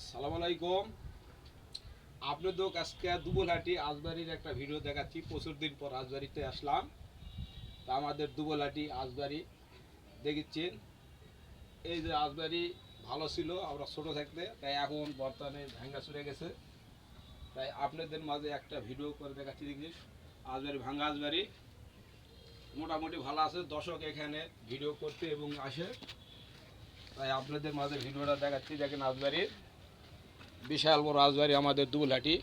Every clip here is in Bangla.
সালাম আলাইকুম। আপনাদের আজকে দুবলহাটি আজবাড়ির একটা ভিডিও দেখাচ্ছি। প্রচুর দিন পর আজবাড়িতে আসলাম। তা আমাদের দুবলহাটি আজবাড়ি দেখেছেন। এই যে আজবাড়ি ভালো ছিল আমরা ছোট থাকতে, তাই এখন বর্তমানে ভাঙ্গা চলে গেছে। তাই আপনাদের মাঝে একটা ভিডিও করে দেখাচ্ছি। দেখি আজবাড়ি ভাঙ্গা আজবাড়ি মোটামুটি ভালো আছে, দর্শক এখানে ভিডিও করতে এবং আসে। তাই আপনাদের মাঝে ভিডিওটা দেখাচ্ছি। দেখেন আজবাড়ির বিশাল বড় রাজবাড়ি আমাদের দুবলহাটি।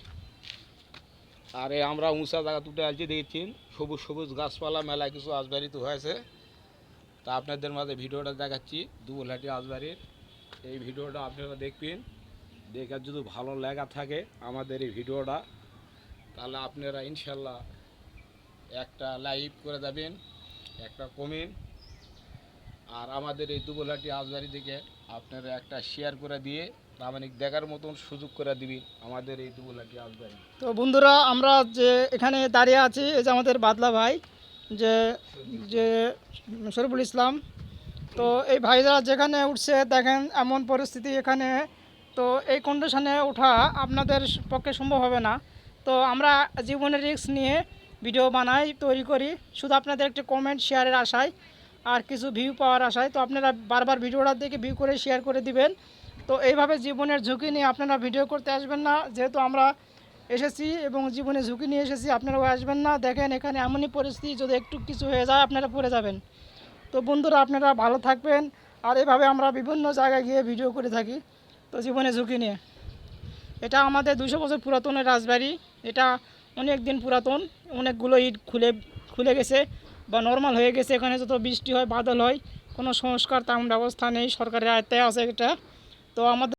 আর আমরা উঁচা জায়গা তুটে আসছি, দেখছেন সবুজ সবুজ গাছপালা মেলা কিছু আজবাড়িতে হয়েছে। তা আপনাদের মাঝে ভিডিওটা দেখাচ্ছি দুবলহাটি আজবাড়ির। এই ভিডিওটা আপনারা দেখবেন, দেখে যদি ভালো লাগা থাকে আমাদের এই ভিডিওটা, তাহলে আপনারা ইনশাল্লাহ একটা লাইক করে দেবেন, একটা কমেন্ট, আর আমাদের এই দুবলহাটি আজবাড়ি থেকে আপনারা একটা শেয়ার করে দিয়ে মানে দেখার মতন সুযোগ করে দিবি আমাদের এই দুবলহাটি আজবাড়ি। তো বন্ধুরা, আমরা যে এখানে দাঁড়িয়ে আছি, এই যে আমাদের বাদলা ভাই, যে যে শরীফুল ইসলাম। তো এই ভাইরা যেখানে উঠছে দেখেন এমন পরিস্থিতি এখানে, তো এই কন্ডিশনে ওঠা আপনাদের পক্ষে সম্ভব হবে না। তো আমরা জীবনের রিস্ক নিয়ে ভিডিও বানাই, তৈরি করি, শুধু আপনাদের একটি কমেন্ট শেয়ারের আশায় আর কিছু ভিউ পাওয়ার আশায়। তো আপনারা বারবার ভিডিওটা দেখে ভিউ করে শেয়ার করে দিবেন। তো এইভাবে জীবনের ঝুঁকি নিয়ে আপনারা ভিডিও করতে আসবেন না, যেহেতু আমরা এসেছি এবং জীবনে ঝুঁকি নিয়ে এসেছি, আপনারাও আসবেন না। দেখেন এখানে এমনই পরিস্থিতি, যদি একটু কিছু হয়ে যায় আপনারা পড়ে যাবেন। তো বন্ধুরা, আপনারা ভালো থাকবেন। আর এভাবে আমরা বিভিন্ন জায়গায় গিয়ে ভিডিও করে থাকি, তো জীবনে ঝুঁকি নিয়ে। এটা আমাদের 200 বছর পুরাতনের রাজবাড়ি। এটা অনেক দিন পুরাতন, অনেকগুলো ইট খুলে খুলে গেছে বা নর্মাল হয়ে গেছে। এখানে যত বৃষ্টি হয়, বাদল হয়, কোনো সংস্কার তেমন ব্যবস্থা নেই, সরকারের আয়ত্তে আছে এটা। তো আমাদের